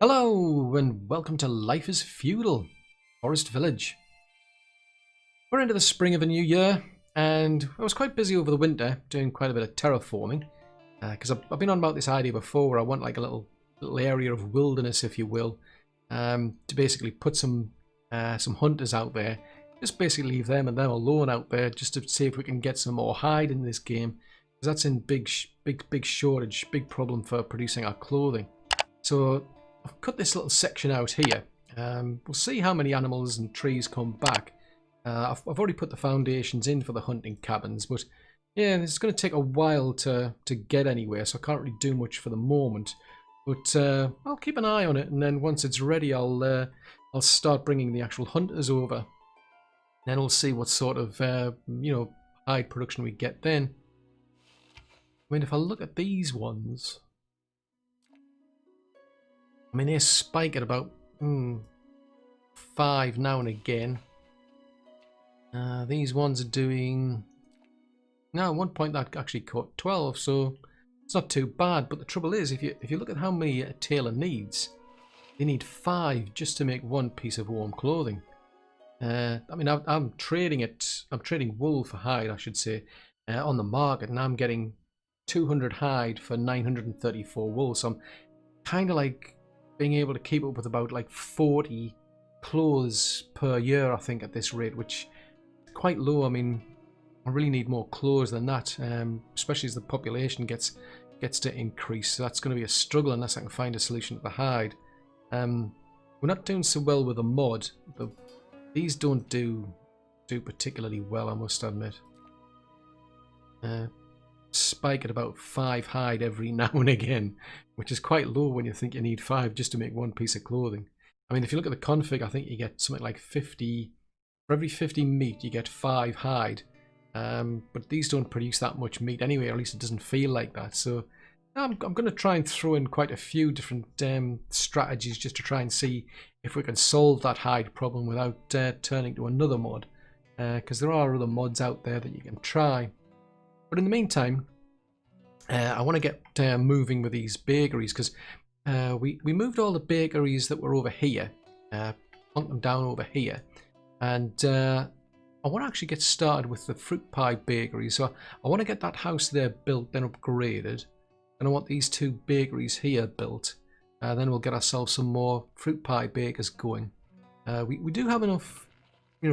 Hello and welcome to Life is Feudal, Forest Village. We're into the spring of a new year and I was quite busy over the winter doing quite a bit of terraforming because I've been on about this idea before where I want like a little area of wilderness, if you will, to basically put some hunters out there. Just basically leave them and them alone out there just to see if we can get some more hide in this game, because that's in big shortage, big problem for producing our clothing. So I've cut this little section out here. We'll see how many animals and trees come back. I've already put the foundations in for the hunting cabins, but yeah, it's going to take a while to get anywhere, so I can't really do much for the moment. But I'll keep an eye on it, and then once it's ready, I'll start bringing the actual hunters over. Then we'll see what sort of hide production we get then. I mean, if I look at these ones, I mean, they spike at about 5 now and again. These ones are doing... Now, at one point that actually caught 12, so it's not too bad. But the trouble is, if you look at how many a tailor needs, they need 5 just to make one piece of warm clothing. I mean, I'm trading wool for hide, I should say, on the market, and I'm getting 200 hide for 934 wool. So I'm kind of like being able to keep up with about like 40 clothes per year, I think, at this rate, which is quite low. I mean, I really need more clothes than that, especially as the population gets to increase. So that's going to be a struggle unless I can find a solution to the hide. We're not doing so well with the mod. These don't do particularly well, I must admit. Spike at about 5 hide every now and again, which is quite low when you think you need 5 just to make one piece of clothing. I mean, if you look at the config, I think you get something like 50, for every 50 meat you get 5 hide, but these don't produce that much meat anyway, or at least it doesn't feel like that. So I'm going to try and throw in quite a few different strategies just to try and see if we can solve that hide problem without turning to another mod, because there are other mods out there that you can try. But in the meantime, I want to get moving with these bakeries, because we moved all the bakeries that were over here, plunked them down over here, and I want to actually get started with the fruit pie bakery. So I want to get that house there built, then upgraded, and I want these 2 bakeries here built. Then we'll get ourselves some more fruit pie bakers going. We do have enough,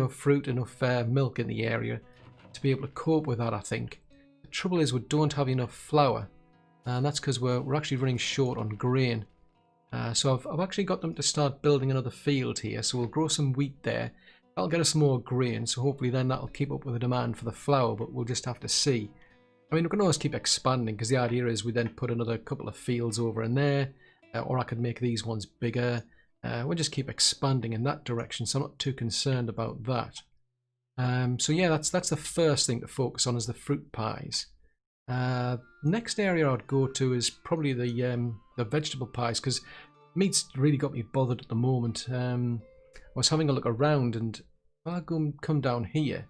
fruit, enough milk in the area to be able to cope with that, I think. Trouble is we don't have enough flour, and that's because we're actually running short on grain. So I've actually got them to start building another field here, so we'll grow some wheat there. That'll get us more grain, so hopefully then that'll keep up with the demand for the flour, but we'll just have to see. I mean, we can always keep expanding, because the idea is we then put another couple of fields over in there, or I could make these ones bigger. We'll just keep expanding in that direction, so I'm not too concerned about that. So yeah, that's the first thing to focus on, is the fruit pies. Next area I'd go to is probably the vegetable pies, because meat's really got me bothered at the moment. I was having a look around, and if I come down here,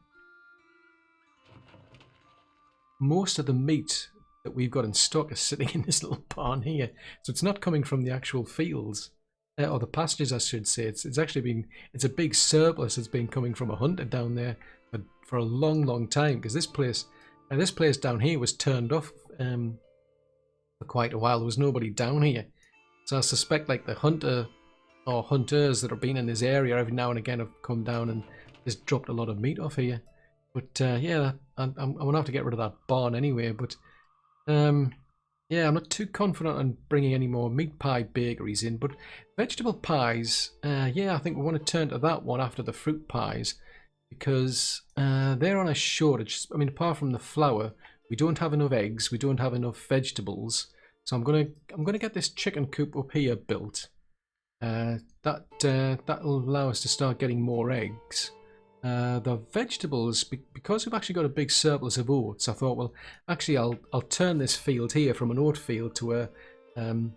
most of the meat that we've got in stock is sitting in this little barn here, so it's not coming from the actual fields. Or the pastures, I should say. It's actually been, it's a big surplus that's been coming from a hunter down there for a long time, because this place down here was turned off for quite a while. There was nobody down here, so I suspect like the hunter or hunters that have been in this area every now and again have come down and just dropped a lot of meat off here. But yeah, I'm gonna have to get rid of that barn anyway. But yeah, I'm not too confident on bringing any more meat pie bakeries in, but vegetable pies, yeah, I think we want to turn to that one after the fruit pies, because they're on a shortage. I mean, apart from the flour, we don't have enough eggs, we don't have enough vegetables, so I'm gonna get this chicken coop up here built. That'll allow us to start getting more eggs. The vegetables, because we've actually got a big surplus of oats, I thought, well, actually I'll turn this field here from an oat field to an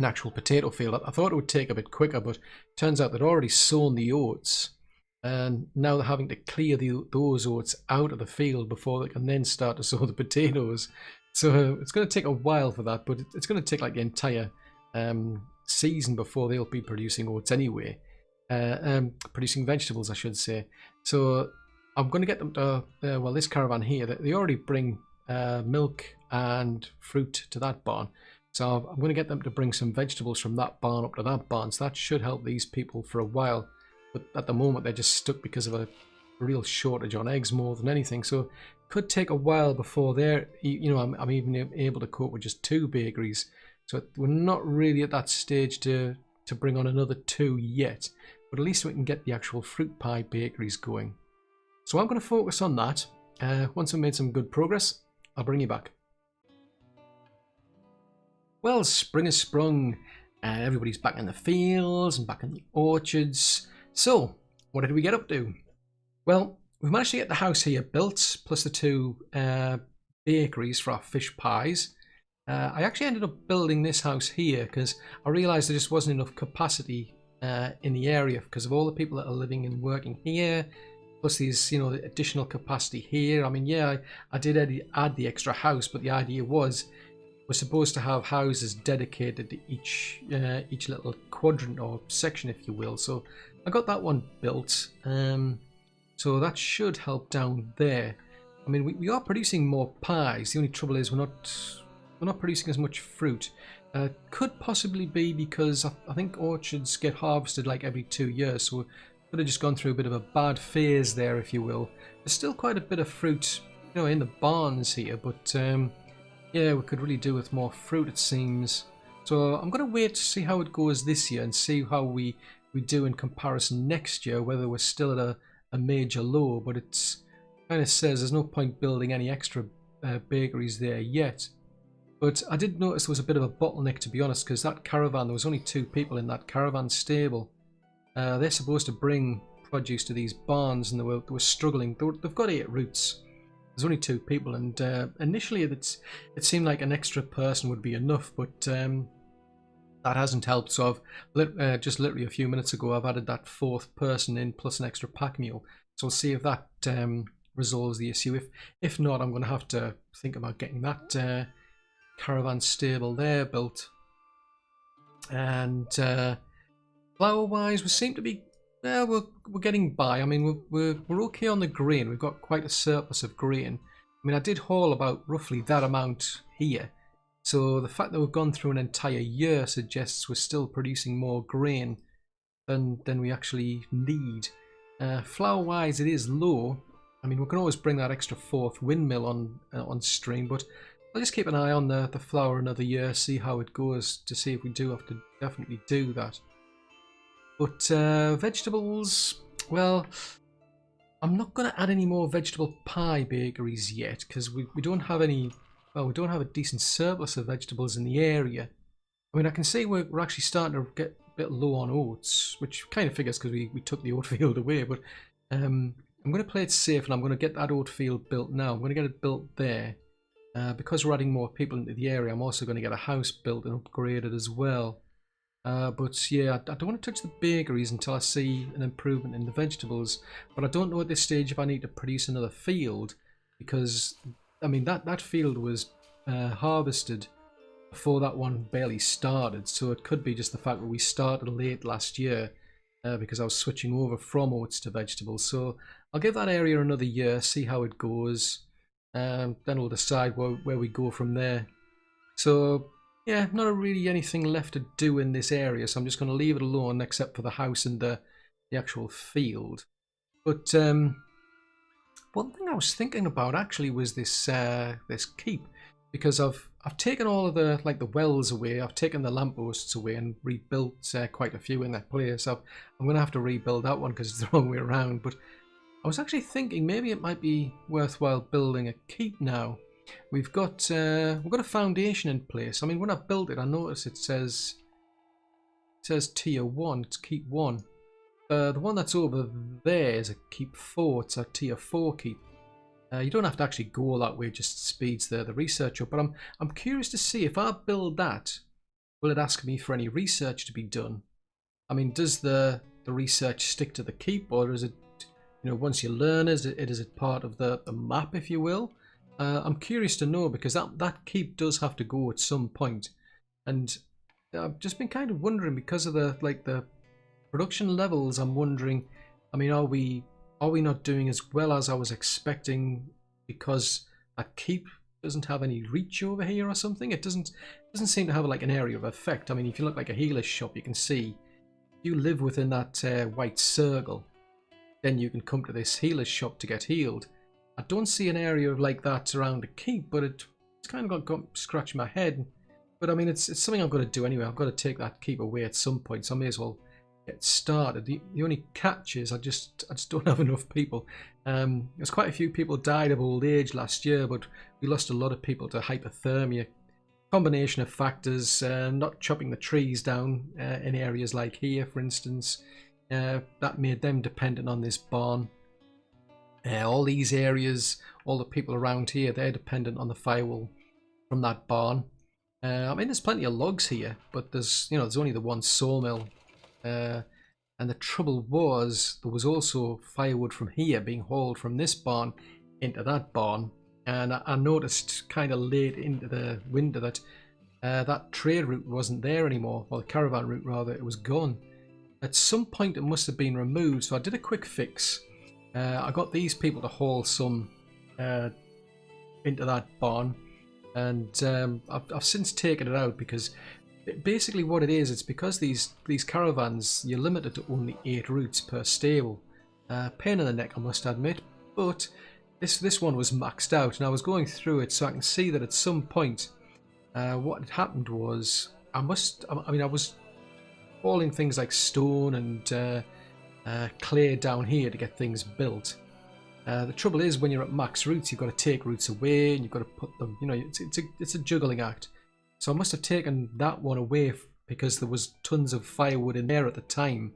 actual potato field. I thought it would take a bit quicker, but turns out they'd already sown the oats, and now they're having to clear those oats out of the field before they can then start to sow the potatoes. So it's going to take a while for that, but it's going to take like the entire season before they'll be producing oats anyway. Producing vegetables, I should say. So I'm going to get them to, well, this caravan here, they already bring milk and fruit to that barn. So I'm going to get them to bring some vegetables from that barn up to that barn. So that should help these people for a while. But at the moment, they're just stuck because of a real shortage on eggs more than anything. So it could take a while before they're, I'm even able to cope with just 2 bakeries. So we're not really at that stage to bring on another 2 yet. But at least we can get the actual fruit pie bakeries going. So I'm going to focus on that. Once I've made some good progress, I'll bring you back. Well, spring has sprung. Everybody's back in the fields and back in the orchards. So, what did we get up to? Well, we managed to get the house here built, plus the 2 bakeries for our fish pies. I actually ended up building this house here because I realised there just wasn't enough capacity in the area because of all the people that are living and working here, plus these, the additional capacity here. I mean, yeah, I did add the extra house, but the idea was we're supposed to have houses dedicated to each little quadrant or section, if you will. So I got that one built. So that should help down there. I mean, we are producing more pies. The only trouble is we're not producing as much fruit. Could possibly be because I think orchards get harvested like every 2 years, so we could have just gone through a bit of a bad phase there, if you will. There's still quite a bit of fruit, in the barns here, but yeah, we could really do with more fruit, it seems. So I'm going to wait to see how it goes this year and see how we do in comparison next year, whether we're still at a major low. But it kind of says there's no point building any extra bakeries there yet. But I did notice there was a bit of a bottleneck, to be honest, because that caravan, there was only 2 people in that caravan stable. They're supposed to bring produce to these barns, and they were struggling. They've got 8 routes. There's only 2 people, and initially it seemed like an extra person would be enough, but that hasn't helped. So I've just literally a few minutes ago, I've added that 4th person in plus an extra pack mule. So we'll see if that resolves the issue. If not, I'm going to have to think about getting that caravan stable there built. And flour wise, we seem to be we're getting by. I mean, we're okay on the grain. We've got quite a surplus of grain. I mean, I did haul about roughly that amount here, so the fact that we've gone through an entire year suggests we're still producing more grain than we actually need. Flour wise, it is low. I mean, we can always bring that extra 4th windmill on stream, but I'll just keep an eye on the flour another year, see how it goes, to see if we do have to definitely do that. But vegetables, well, I'm not going to add any more vegetable pie bakeries yet because we don't have any, well, we don't have a decent surplus of vegetables in the area. I mean, I can see we're actually starting to get a bit low on oats, which kind of figures because we took the oat field away, but I'm going to play it safe and I'm going to get that oat field built now. I'm going to get it built there. Because we're adding more people into the area, I'm also going to get a house built and upgraded as well. But yeah, I don't want to touch the bakeries until I see an improvement in the vegetables. But I don't know at this stage if I need to produce another field, because I mean that field was harvested before that one barely started. So it could be just the fact that we started late last year because I was switching over from oats to vegetables. So I'll give that area another year, see how it goes. Then we'll decide where we go from there. So yeah, not really anything left to do in this area, so I'm just going to leave it alone except for the house and the actual field. But one thing I was thinking about actually was this this keep, because I've taken all of the the wells away, I've taken the lampposts away and rebuilt quite a few in that place. I'm going to have to rebuild that one because it's the wrong way around. But I was actually thinking maybe it might be worthwhile building a keep now. We've got a foundation in place. I mean, when I built it, I noticed it says tier 1. It's keep 1. The one that's over there is a keep 4. It's a tier 4 keep. You don't have to actually go that way; it just speeds the research up. But I'm curious to see if I build that, will it ask me for any research to be done? I mean, does the research stick to the keep, or is it, once you learn, is it part of the map, if you will? I'm curious to know, because that keep does have to go at some point, and I've just been kind of wondering because of the production levels. I'm wondering, I mean, are we not doing as well as I was expecting because that keep doesn't have any reach over here or something? It doesn't seem to have like an area of effect. I mean, if you look like a healer's shop, you can see you live within that white circle, then you can come to this healer's shop to get healed. I don't see an area of like that around the keep, but it's kind of got scratching my head. But I mean, it's something I've got to do anyway. I've got to take that keep away at some point, so I may as well get started. The only catch is I just don't have enough people. There's quite a few people died of old age last year, but we lost a lot of people to hypothermia. Combination of factors, not chopping the trees down in areas like here, for instance, that made them dependent on this barn. All these areas, all the people around here, they're dependent on the firewall from that barn. I mean, there's plenty of logs here, but there's only the one sawmill. And the trouble was, there was also firewood from here being hauled from this barn into that barn. And I noticed kind of late into the winter that that trade route wasn't there anymore, or the caravan route rather, it was gone. At some point it must have been removed, so I did a quick fix. I got these people to haul some into that barn, and I've since taken it out because basically what it is, it's because these caravans, you're limited to only 8 routes per stable. Pain in the neck, I must admit, but this one was maxed out, and I was going through it so I can see that at some point what had happened was I was hauling things like stone and clay down here to get things built. The trouble is, when you're at max routes, you've got to take routes away and you've got to put them, it's a juggling act. So I must have taken that one away because there was tons of firewood in there at the time.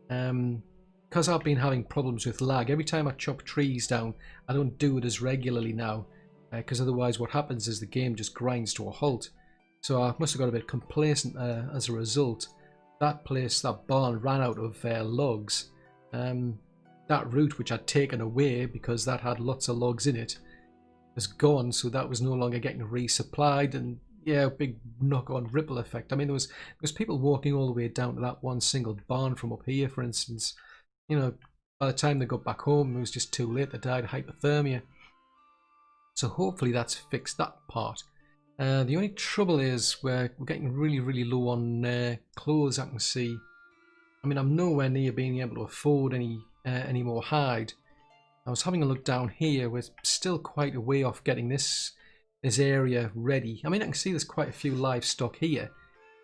Because I've been having problems with lag, every time I chop trees down, I don't do it as regularly now. Because otherwise what happens is the game just grinds to a halt. So I must have got a bit complacent as a result. That barn ran out of logs. That route which I'd taken away because that had lots of logs in it was gone, so that was no longer getting resupplied, and yeah, big knock-on ripple effect. I mean, there was people walking all the way down to that one single barn from up here, for instance. By the time they got back home, it was just too late. They died of hypothermia. So hopefully that's fixed that part. The only trouble is we're getting really, really low on clothes, I can see. I mean, I'm nowhere near being able to afford any more hide. I was having a look down here. We're still quite a way off getting this area ready. I mean, I can see there's quite a few livestock here,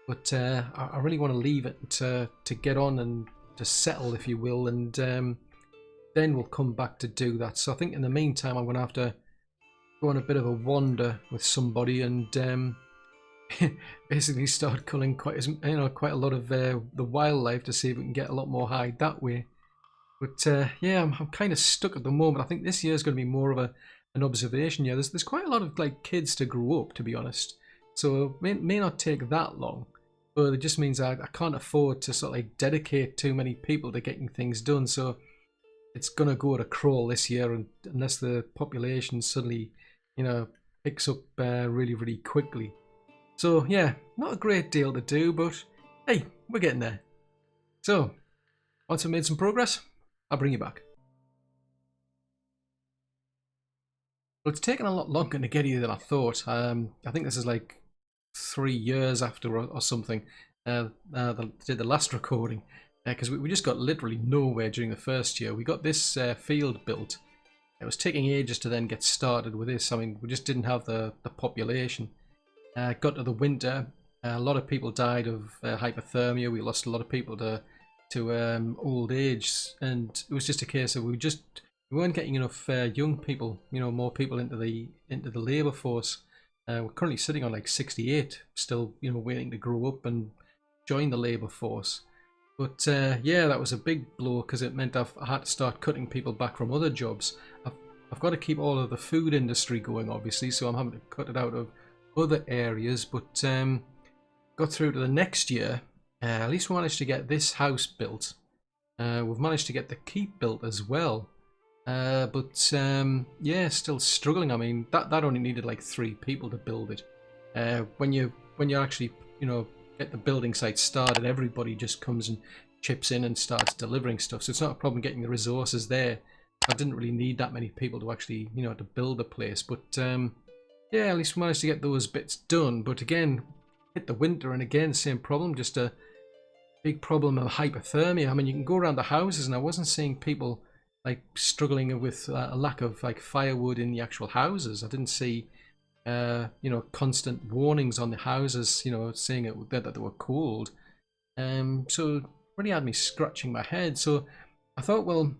but I really want to leave it to get on and to settle, if you will, and then we'll come back to do that. So I think in the meantime, I'm going to have to go on a bit of a wander with somebody and basically start culling quite a lot of the wildlife to see if we can get a lot more hide that way. But yeah, I'm kind of stuck at the moment. I think this year is going to be more of an observation year. There's quite a lot of like kids to grow up, to be honest. So it may not take that long, but it just means I can't afford to sort of like dedicate too many people to getting things done. So it's gonna go at a crawl this year, and unless the population suddenly, picks up really, really quickly. So yeah, not a great deal to do, but hey, we're getting there. So once I've made some progress, I'll bring you back. Well, it's taken a lot longer to get here than I thought. I think this is like 3 years after or something. Did the last recording because we just got literally nowhere during the first year. We got this field built. It was taking ages to then get started with this. I mean, we just didn't have the population. Got to the winter, a lot of people died of hypothermia. We lost a lot of people to old age, and it was just a case of we weren't getting enough young people, more people into the labour force. We're currently sitting on like 68, still waiting to grow up and join the labour force. But yeah, that was a big blow because it meant I had to start cutting people back from other jobs. I've got to keep all of the food industry going, obviously, so I'm having to cut it out of other areas. But got through to the next year. At least we managed to get this house built. We've managed to get the keep built as well. But yeah, still struggling. I mean, that only needed like 3 people to build it. When you actually get the building site started, everybody just comes and chips in and starts delivering stuff. So it's not a problem getting the resources there. I didn't really need that many people to actually, you know, to build a place. But yeah, at least we managed to get those bits done. But again, hit the winter, and again, same problem, just a big problem of hypothermia. I mean, you can go around the houses, and I wasn't seeing people like struggling with a lack of like firewood in the actual houses. I didn't see you know, constant warnings on the houses, you know, saying that they were cold. So it really had me scratching my head. So I thought, well,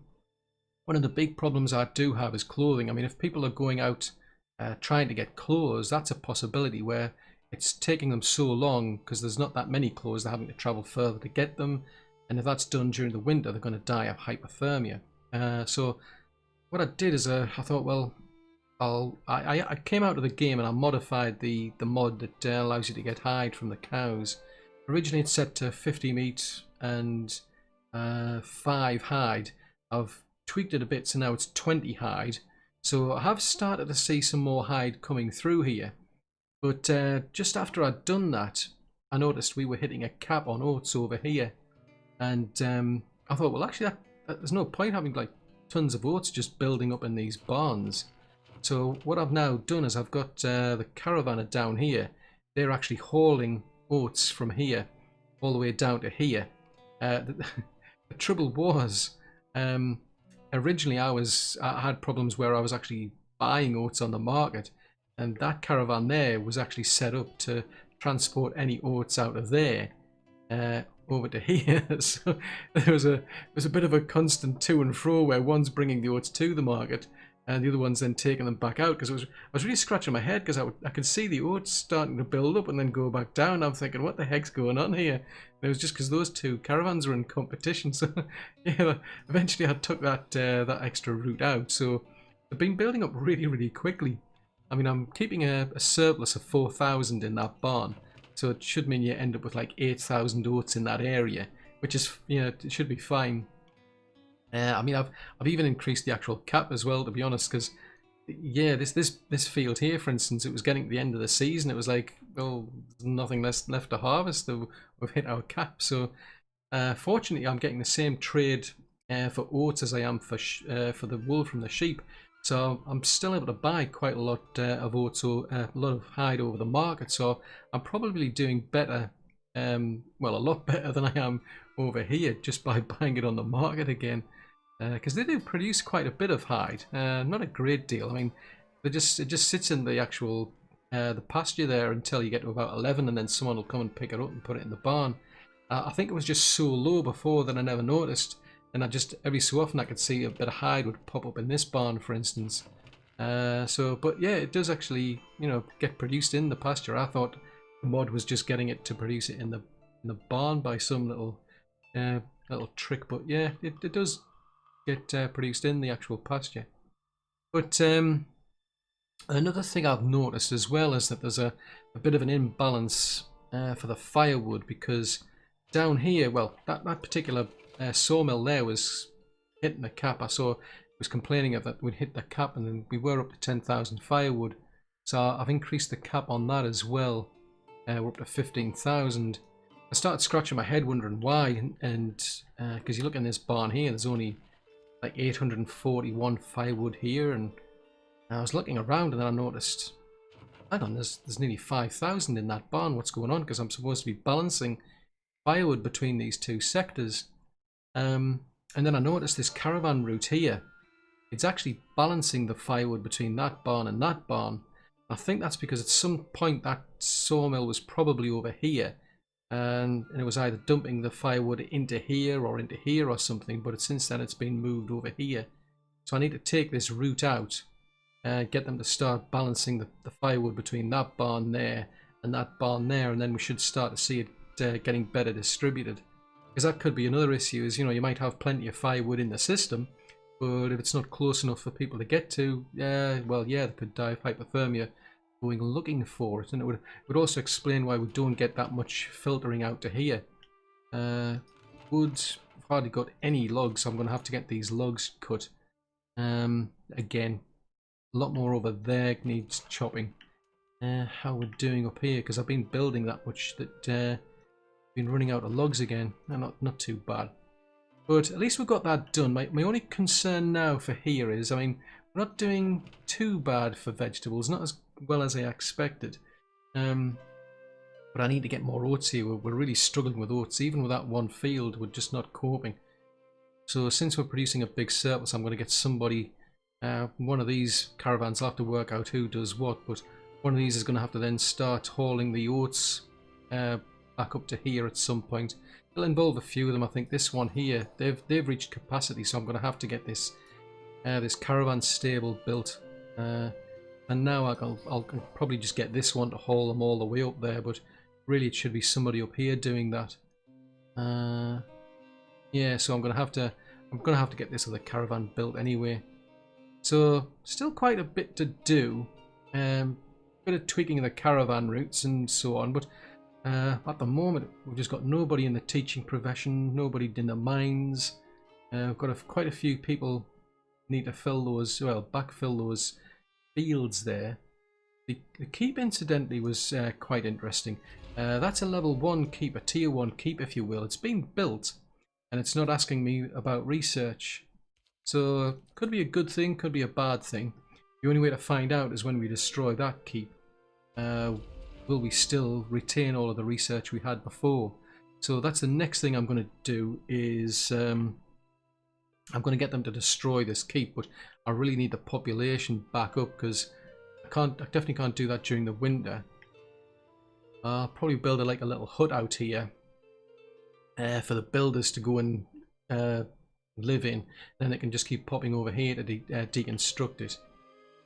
one of the big problems I do have is clothing. I mean, if people are going out trying to get clothes, that's a possibility where it's taking them so long because there's not that many clothes, they're having to travel further to get them. And if that's done during the winter, they're going to die of hypothermia. So what I did is I thought, well, I came out of the game and I modified the mod that allows you to get hide from the cows. Originally it's set to 50 meat and 5 hide. I've tweaked it a bit, so now it's 20 hide. So I have started to see some more hide coming through here. But just after I'd done that, I noticed we were hitting a cap on oats over here. And I thought, well, actually, there's no point having like tons of oats just building up in these barns. So what I've now done is I've got the caravanner down here. They're actually hauling oats from here all the way down to here. The trouble was, originally I had problems where I was actually buying oats on the market, and that caravan there was actually set up to transport any oats out of there over to here. So there was a bit of a constant to and fro where one's bringing the oats to the market and the other one's then taking them back out, because I was really scratching my head because I could see the oats starting to build up and then go back down. I'm thinking, what the heck's going on here? And it was just because those two caravans were in competition. So yeah, eventually I took that extra route out. So they've been building up really, really quickly. I mean, I'm keeping a surplus of 4,000 in that barn, so it should mean you end up with like 8,000 oats in that area, which is, you know, it should be fine. I mean, I've even increased the actual cap as well, to be honest, because yeah, this field here, for instance, it was getting to the end of the season. It was like, well, there's nothing left to harvest. We've hit our cap. So fortunately, I'm getting the same trade for oats as I am for the wool from the sheep. So I'm still able to buy quite a lot of oats, or a lot of hide over the market. So I'm probably doing better, well, a lot better than I am over here just by buying it on the market again. Because they do produce quite a bit of hide, not a great deal. I mean, it just sits in the actual the pasture there until you get to about 11, and then someone will come and pick it up and put it in the barn. I think it was just so low before that I never noticed, and I just every so often I could see a bit of hide would pop up in this barn, for instance. But yeah, it does actually, you know, get produced in the pasture. I thought the mod was just getting it to produce it in the barn by some little trick, but yeah, it does get produced in the actual pasture. But another thing I've noticed as well is that there's a bit of an imbalance for the firewood, because down here, well, that particular sawmill there was hitting the cap. I saw it was complaining of that we'd hit the cap, and then we were up to 10,000 firewood. So I've increased the cap on that as well. We're up to 15,000. I started scratching my head wondering why, and because you look in this barn here, there's only like 841 firewood here, and I was looking around and then I noticed, hang on, there's nearly 5,000 in that barn. What's going on? Because I'm supposed to be balancing firewood between these two sectors. And then I noticed this caravan route here. It's actually balancing the firewood between that barn and that barn. I think that's because at some point that sawmill was probably over here, and it was either dumping the firewood into here or something, but since then it's been moved over here. So I need to take this route out and get them to start balancing the firewood between that barn there and that barn there, and then we should start to see it getting better distributed. Because that could be another issue, is, you know, you might have plenty of firewood in the system, but if it's not close enough for people to get to, well, yeah, they could die of hypothermia going looking for it. And it would also explain why we don't get that much filtering out to here. Wood, I've hardly got any logs, so I'm going to have to get these logs cut. Again, a lot more over there needs chopping. How we're doing up here, because I've been building that much that Been running out of logs again. Not too bad. But at least we've got that done. My only concern now for here is, I mean, we're not doing too bad for vegetables, not as well as I expected. But I need to get more oats here. We're really struggling with oats. Even with that one field, we're just not coping. So since we're producing a big surplus, I'm going to get somebody, one of these caravans, I'll have to work out who does what, but one of these is going to have to then start hauling the oats back up to here at some point. It'll involve a few of them. I think this one here, they've reached capacity, so I'm going to have to get this this caravan stable built. And now I'll probably just get this one to haul them all the way up there, but really it should be somebody up here doing that. Yeah, so I'm gonna have to get this other caravan built anyway. So still quite a bit to do. Bit of tweaking of the caravan routes and so on, but at the moment we've just got nobody in the teaching profession, nobody in the mines. We've got quite a few people need to fill those, well, backfill those fields there. The keep, incidentally, was quite interesting. That's a level 1 keep, a tier 1 keep, if you will. It's been built, and it's not asking me about research. So, could be a good thing, could be a bad thing. The only way to find out is when we destroy that keep. Will we still retain all of the research we had before? So that's the next thing I'm going to do is I'm going to get them to destroy this keep, but I really need the population back up because I definitely can't do that during the winter. I'll probably build a little hut out here for the builders to go and live in. Then they can just keep popping over here to deconstruct it.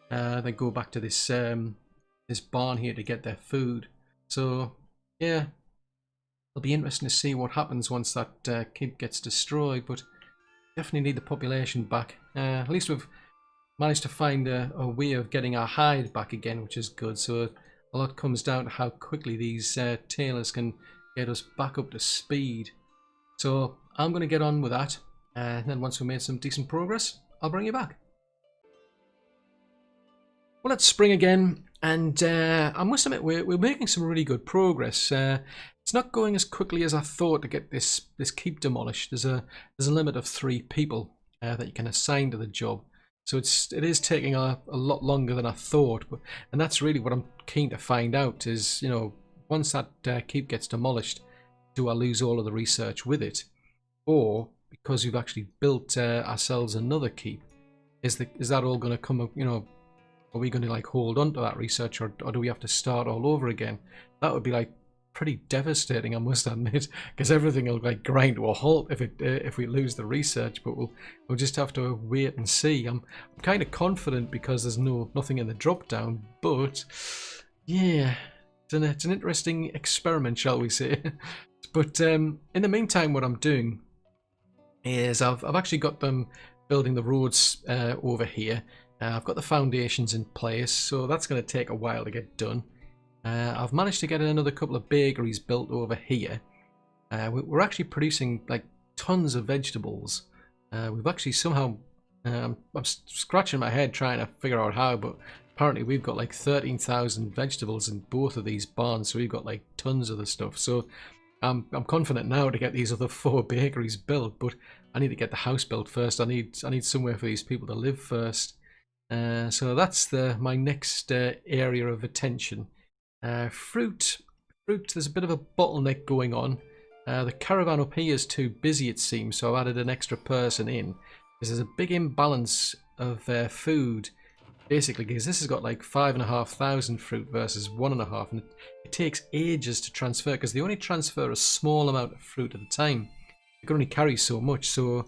Then go back to this this barn here to get their food. So yeah, it'll be interesting to see what happens once that keep gets destroyed. But definitely need the population back. At least we've managed to find a way of getting our hide back again, which is good. So a lot comes down to how quickly these tailors can get us back up to speed. So I'm going to get on with that, and then once we've made some decent progress, I'll bring you back. Well, it's spring again, and I must admit we're making some really good progress. It's not going as quickly as I thought to get this keep demolished. There's a limit of 3 people that you can assign to the job, so it is taking a lot longer than I thought. And that's really what I'm keen to find out is, you know, once that keep gets demolished, do I lose all of the research with it, or because we've actually built ourselves another keep, is that all going to come? You know, are we going to like hold on to that research, or do we have to start all over again? That would be like pretty devastating, I must admit, because everything will like grind to a halt if we lose the research. But we'll just have to wait and see. I'm kind of confident because there's nothing in the drop down, but yeah, it's an interesting experiment, shall we say? But in the meantime, what I'm doing is I've actually got them building the roads over here. I've got the foundations in place, so that's going to take a while to get done. I've managed to get another couple of bakeries built over here. We're actually producing like tons of vegetables. We've actually somehow, I'm scratching my head trying to figure out how, but apparently we've got like 13,000 vegetables in both of these barns, so we've got like tons of the stuff. So I'm confident now to get these other 4 bakeries built, but I need to get the house built first. I need somewhere for these people to live first. So that's my next area of attention. Fruit. There's a bit of a bottleneck going on. The caravan up here is too busy, it seems, so I've added an extra person in. There's a big imbalance of food, basically, because this has got like 5,500 fruit versus 1.5, and it takes ages to transfer because they only transfer a small amount of fruit at a time. You can only carry so much, so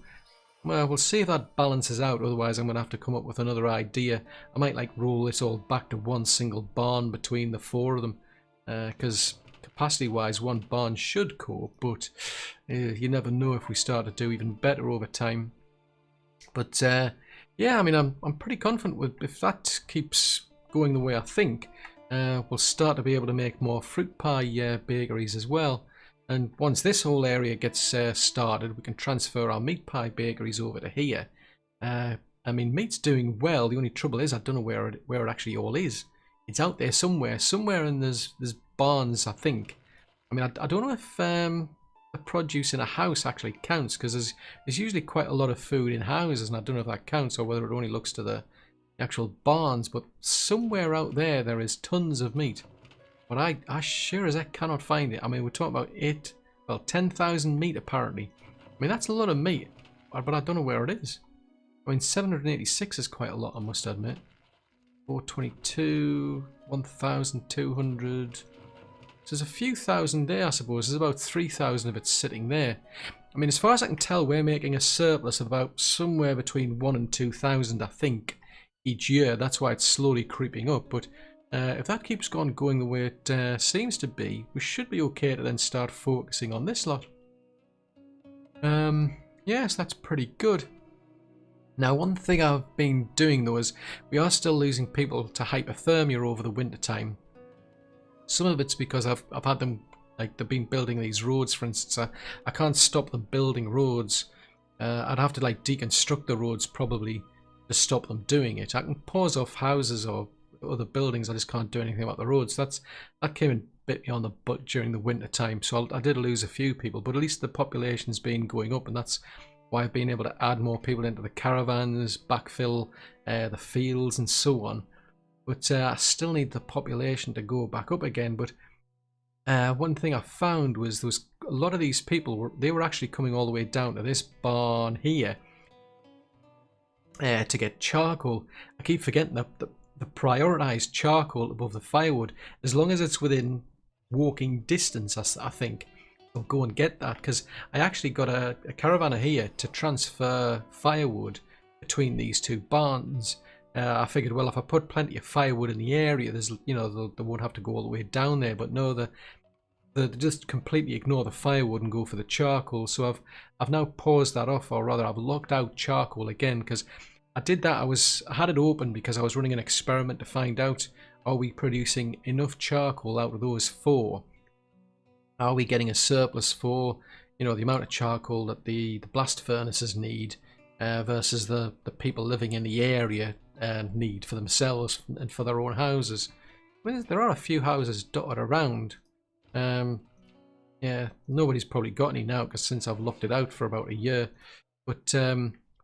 well, we'll see if that balances out. Otherwise, I'm going to have to come up with another idea. I might like roll this all back to one single barn between the 4 of them, because capacity-wise, one barn should cope, but you never know if we start to do even better over time. But yeah, I mean, I'm pretty confident with if that keeps going the way I think, we'll start to be able to make more fruit pie bakeries as well. And once this whole area gets started, we can transfer our meat pie bakeries over to here. I mean, meat's doing well. The only trouble is I don't know where it actually all is. It's out there somewhere, and there's barns, I think, I mean, I don't know if the produce in a house actually counts, because there's usually quite a lot of food in houses, and I don't know if that counts or whether it only looks to the actual barns. But somewhere out there, there is tons of meat. But I sure as heck cannot find it. I mean, we're talking about 10,000 meat apparently. I mean, that's a lot of meat, but I don't know where it is. I mean, 786 is quite a lot, I must admit. 422, 1,200. So there's a few thousand there, I suppose. There's about 3,000 of it sitting there. I mean, as far as I can tell, we're making a surplus of about somewhere between 1 and 2,000, I think, each year. That's why it's slowly creeping up. But if that keeps on going the way it seems to be, we should be okay to then start focusing on this lot. Yes, that's pretty good. Now, one thing I've been doing though is we are still losing people to hypothermia over the winter time. Some of it's because I've had them, like, they've been building these roads, for instance. I can't stop them building roads. I'd have to like deconstruct the roads probably to stop them doing it. I can pause off houses or other buildings. I just can't do anything about the roads. That came and bit me on the butt during the winter time. So I did lose a few people, but at least the population's been going up, and that's why I've been able to add more people into the caravans, backfill the fields and so on. But I still need the population to go back up again. But one thing I found was there was a lot of these people, they were actually coming all the way down to this barn here to get charcoal. I keep forgetting that the prioritised charcoal above the firewood, as long as it's within walking distance, I think I'll go and get that, because I actually got a caravanner here to transfer firewood between these two barns. I figured, well, if I put plenty of firewood in the area, there's, you know, they won't have to go all the way down there. But no, they just completely ignore the firewood and go for the charcoal. So I've now paused that off, or rather I've locked out charcoal again, because I did that. I had it open because I was running an experiment to find out, are we producing enough charcoal out of those four? Are we getting a surplus for, you know, the amount of charcoal that the blast furnaces need versus the people living in the area need for themselves and for their own houses? I mean, there are a few houses dotted around. Yeah, nobody's probably got any now, because since I've locked it out for about a year. But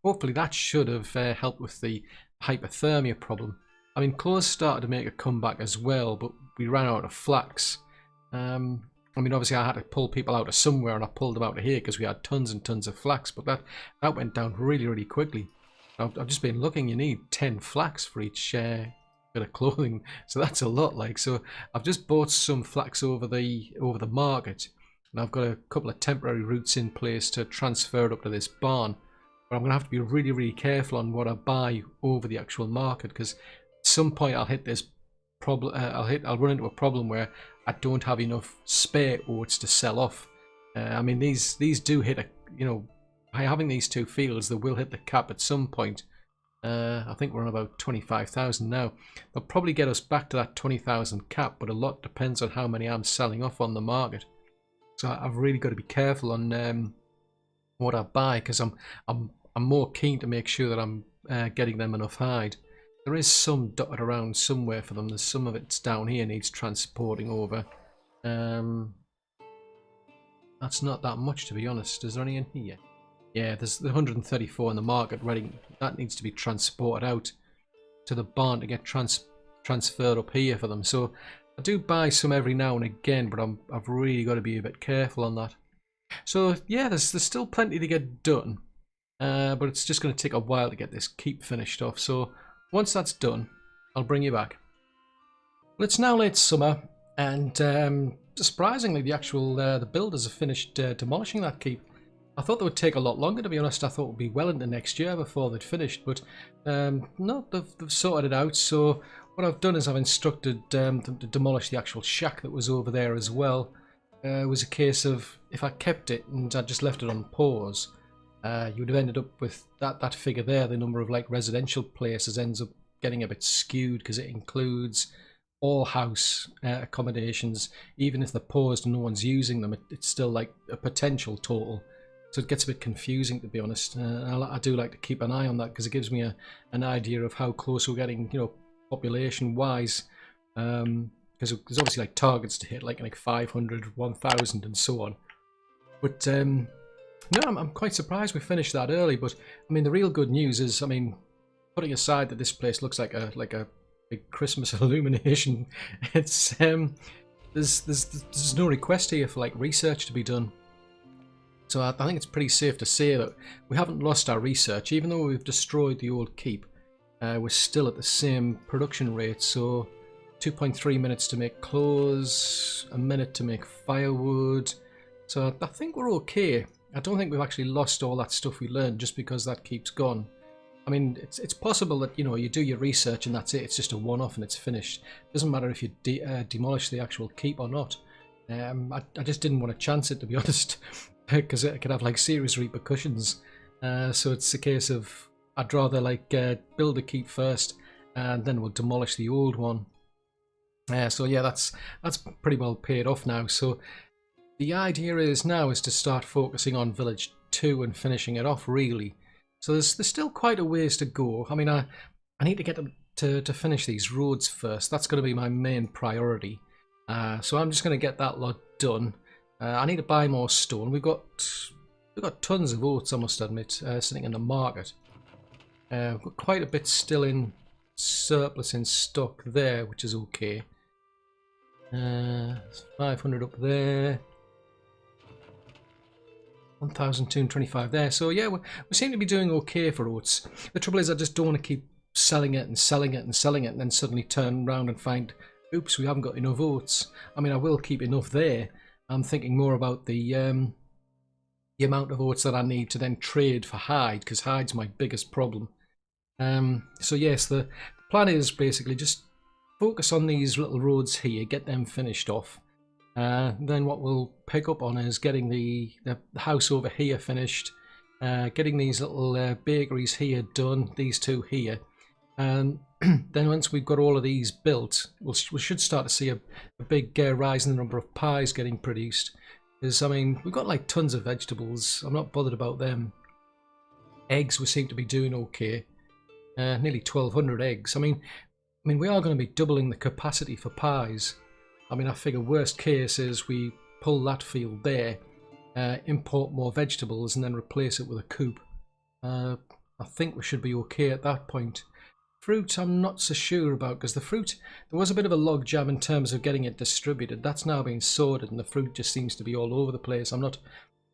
hopefully that should have helped with the hypothermia problem. I mean, clothes started to make a comeback as well, but we ran out of flax. I mean, obviously I had to pull people out of somewhere, and I pulled them out of here because we had tons and tons of flax, but that went down really, really quickly. I've just been looking, you need 10 flax for each bit of clothing, so that's a lot. Like, so I've just bought some flax over the market, and I've got a couple of temporary routes in place to transfer it up to this barn. But I'm going to have to be really, really careful on what I buy over the actual market, because at some point I'll hit this problem. I'll run into a problem where I don't have enough spare oats to sell off. I mean, these do hit a, you know, by having these two fields, they will hit the cap at some point. I think we're on about 25,000 now. They'll probably get us back to that 20,000 cap, but a lot depends on how many I'm selling off on the market. So I've really got to be careful on what I buy, because I'm more keen to make sure that I'm getting them enough hide. There is some dotted around somewhere for them. There's some of it's down here, needs transporting over. That's not that much, to be honest. Is there any in here? Yeah, there's the 134 in the market ready. That needs to be transported out to the barn to get transferred up here for them. So I do buy some every now and again, but I've really got to be a bit careful on that. So yeah, there's still plenty to get done, but it's just going to take a while to get this keep finished off. So once that's done, I'll bring you back. Well, it's now late summer, and surprisingly, the builders have finished demolishing that keep. I thought they would take a lot longer, to be honest. I thought it would be well into next year before they'd finished, but no, they've sorted it out. So what I've done is I've instructed them to demolish the actual shack that was over there as well. It was a case of, if I kept it and I just left it on pause, you would have ended up with that figure there. The number of like residential places ends up getting a bit skewed, because it includes all house accommodations. Even if they're paused and no one's using them, it's still like a potential total. So it gets a bit confusing, to be honest. I do like to keep an eye on that, because it gives me an idea of how close we're getting, you know, population-wise. Because because there's obviously like targets to hit, like 500, 1000, and so on. But no, I'm quite surprised we finished that early. But I mean, the real good news is, I mean, putting aside that this place looks like a big Christmas illumination, it's there's no request here for like research to be done. So I think it's pretty safe to say that we haven't lost our research, even though we've destroyed the old keep. We're still at the same production rate, so 2.3 minutes to make clothes, a minute to make firewood. So I think we're okay. I don't think we've actually lost all that stuff we learned just because that keep's gone. I mean, it's possible that, you know, you do your research and that's it. It's just a one-off and it's finished. It doesn't matter if you demolish the actual keep or not. I just didn't want to chance it, to be honest, because it could have like serious repercussions. So it's a case of I'd rather like build a keep first and then we'll demolish the old one. So yeah, that's pretty well paid off now. So the idea is now is to start focusing on Village 2 and finishing it off, really. So there's still quite a ways to go. I mean, I need to get them to finish these roads first. That's going to be my main priority. So I'm just going to get that lot done. I need to buy more stone. We've got tons of oats, I must admit, sitting in the market. We've got quite a bit still in surplus in stock there, which is okay. 500 up there. 1,225 there. So yeah, we seem to be doing okay for oats. The trouble is I just don't want to keep selling it and selling it and selling it and then suddenly turn around and find, oops, we haven't got enough oats. I mean, I will keep enough there. I'm thinking more about the amount of oats that I need to then trade for hide, because hide's my biggest problem. So yes, the plan is basically just focus on these little roads here, get them finished off. Then what we'll pick up on is getting the house over here finished, getting these little bakeries here done, these two here, and then once we've got all of these built, we should start to see a big rise in the number of pies getting produced. Because, I mean, we've got like tons of vegetables, I'm not bothered about them. Eggs we seem to be doing okay, nearly 1,200 eggs. I mean we are going to be doubling the capacity for pies. I mean, I figure worst case is we pull that field there, import more vegetables and then replace it with a coop. I think we should be okay at that point. Fruit I'm not so sure about, because the fruit, there was a bit of a log jam in terms of getting it distributed. That's now been sorted and the fruit just seems to be all over the place. I'm not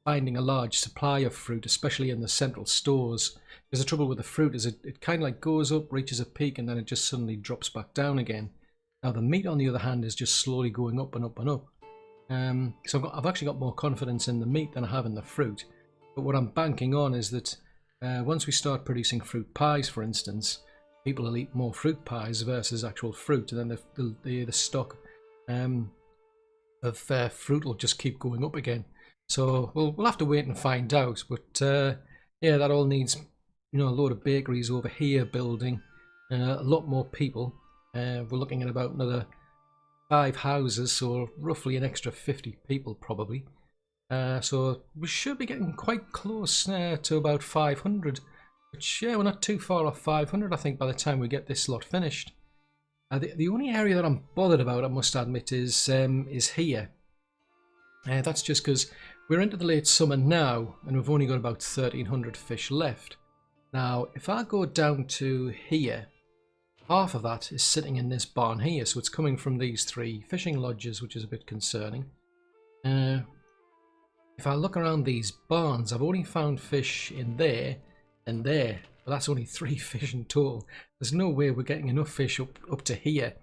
finding a large supply of fruit, especially in the central stores. Because the trouble with the fruit is it kind of like goes up, reaches a peak, and then it just suddenly drops back down again. Now the meat, on the other hand, is just slowly going up and up and up. So I've actually got more confidence in the meat than I have in the fruit. But what I'm banking on is that once we start producing fruit pies, for instance, people will eat more fruit pies versus actual fruit, and then the stock of fruit will just keep going up again. So we'll have to wait and find out. But yeah, that all needs, you know, a load of bakeries over here building, a lot more people. We're looking at about another 5 houses, so roughly an extra 50 people probably. So we should be getting quite close to about 500, which, yeah, we're not too far off 500, I think, by the time we get this lot finished. The only area that I'm bothered about, I must admit, is here. That's just because we're into the late summer now, and we've only got about 1,300 fish left. Now, if I go down to here, half of that is sitting in this barn here, so it's coming from these 3 fishing lodges, which is a bit concerning. If I look around these barns, I've only found fish in there and there, but that's only 3 fish in total. There's no way we're getting enough fish up to here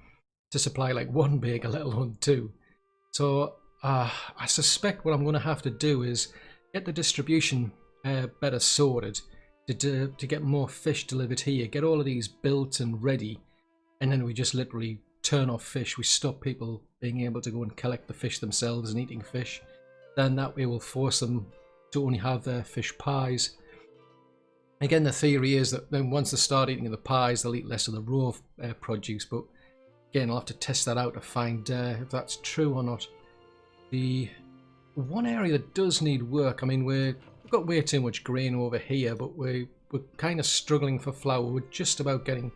to supply like 1 baker, let alone 2. So I suspect what I'm going to have to do is get the distribution better sorted, to get more fish delivered here, get all of these built and ready, and then we just literally turn off fish. We stop people being able to go and collect the fish themselves and eating fish. Then that way we'll force them to only have their fish pies. Again, the theory is that then once they start eating the pies, they'll eat less of the raw produce, but again, I'll have to test that out to find if that's true or not. The one area that does need work, I mean, we've got way too much grain over here, but we're kind of struggling for flour. We're just about getting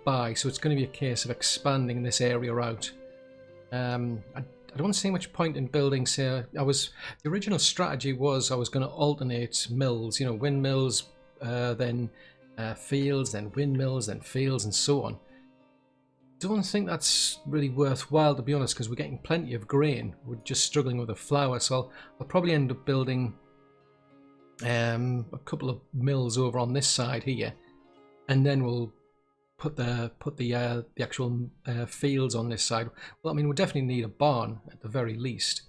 by, so it's going to be a case of expanding this area out. I don't see much point in building, say, the original strategy was I was going to alternate mills, windmills, then fields, then windmills, then fields, and so on. Don't think that's really worthwhile, to be honest, because we're getting plenty of grain. We're just struggling with the flour, so I'll probably end up building a couple of mills over on this side here, and then we'll put the actual fields on this side. Well, I mean, we definitely need a barn at the very least,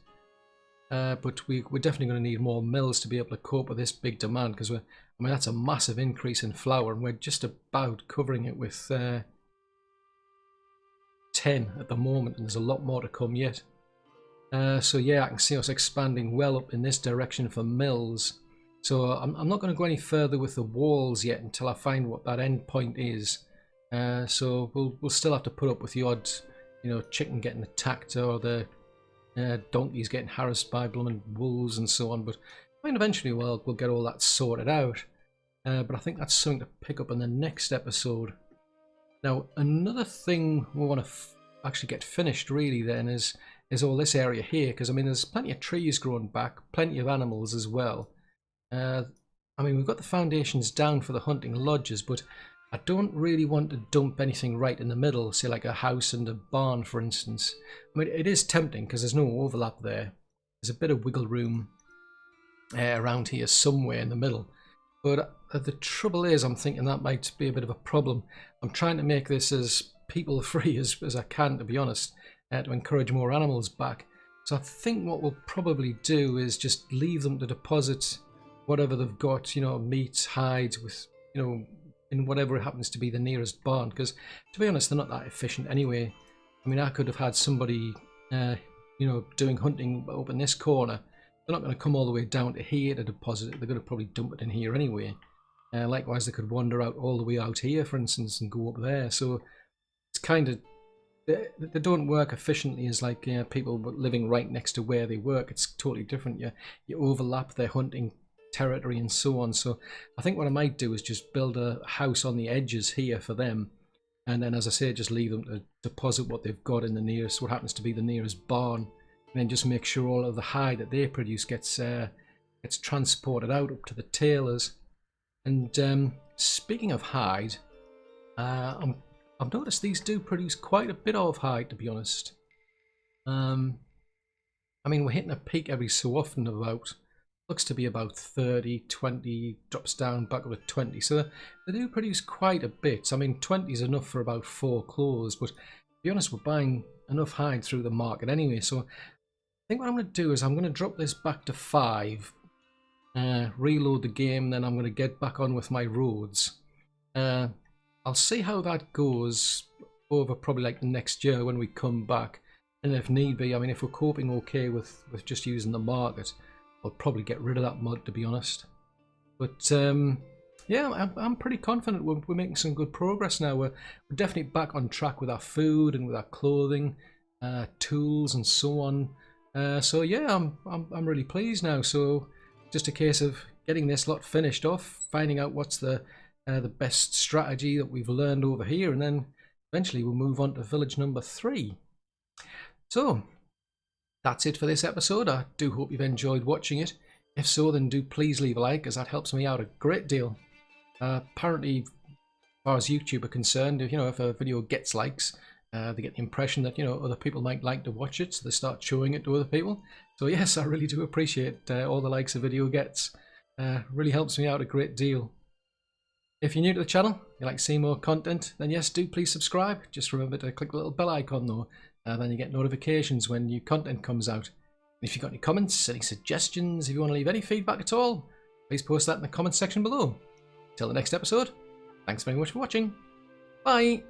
but we're definitely going to need more mills to be able to cope with this big demand, because I mean, that's a massive increase in flour, and we're just about covering it with 10 at the moment, and there's a lot more to come yet. So yeah, I can see us expanding well up in this direction for mills. So I'm not going to go any further with the walls yet until I find what that end point is. So we'll still have to put up with the odd, chicken getting attacked, or the donkeys getting harassed by blooming wolves and so on. But I mean, eventually we'll get all that sorted out. But I think that's something to pick up in the next episode. Now, another thing we want to actually get finished really then is all this area here, because I mean, there's plenty of trees growing back, plenty of animals as well. I mean, we've got the foundations down for the hunting lodges, but I don't really want to dump anything right in the middle, say like a house and a barn, for instance. I mean, it is tempting because there's no overlap there. There's a bit of wiggle room around here somewhere in the middle. But the trouble is, I'm thinking that might be a bit of a problem. I'm trying to make this as people-free as I can, to be honest, to encourage more animals back. So I think what we'll probably do is just leave them to deposit whatever they've got, meat, hides, with, in whatever it happens to be the nearest barn. Because, to be honest, they're not that efficient anyway. I mean, I could have had somebody, doing hunting up in this corner. They're not going to come all the way down to here to deposit it. They're going to probably dump it in here anyway. Likewise, they could wander out all the way out here, for instance, and go up there. So it's kind of, they don't work efficiently as like people living right next to where they work. It's totally different. You overlap their hunting territory and so on. So I think what I might do is just build a house on the edges here for them, and then, as I say, just leave them to deposit what they've got in the nearest, what happens to be the nearest barn. And then just make sure all of the hide that they produce gets transported out up to the tailors. And speaking of hide, I've noticed these do produce quite a bit of hide, to be honest. I mean, we're hitting a peak every so often of looks to be about 30, 20, drops down back up to 20. So they do produce quite a bit. I mean, 20 is enough for about 4 clothes, but to be honest, we're buying enough hide through the market anyway. So I think what I'm going to do is I'm going to drop this back to 5, reload the game, then I'm going to get back on with my roads. I'll see how that goes over probably like the next year when we come back, and if need be, I mean, if we're coping okay with just using the market, I'll probably get rid of that mod, to be honest. But yeah, I'm pretty confident we're making some good progress now. We're definitely back on track with our food and with our clothing, tools and so on. So yeah, I'm really pleased now. So just a case of getting this lot finished off, finding out what's the best strategy that we've learned over here, and then eventually we'll move on to village number 3. So that's it for this episode. I do hope you've enjoyed watching it. If so, then do please leave a like, as that helps me out a great deal. Apparently, as far as YouTube are concerned, if a video gets likes, they get the impression that other people might like to watch it, so they start showing it to other people. So yes, I really do appreciate all the likes a video gets. Really helps me out a great deal. If you're new to the channel, you like to see more content, then yes, do please subscribe. Just remember to click the little bell icon though, then you get notifications when new content comes out. And if you've got any comments, any suggestions, if you want to leave any feedback at all, please post that in the comments section below. Till the next episode, thanks very much for watching. Bye!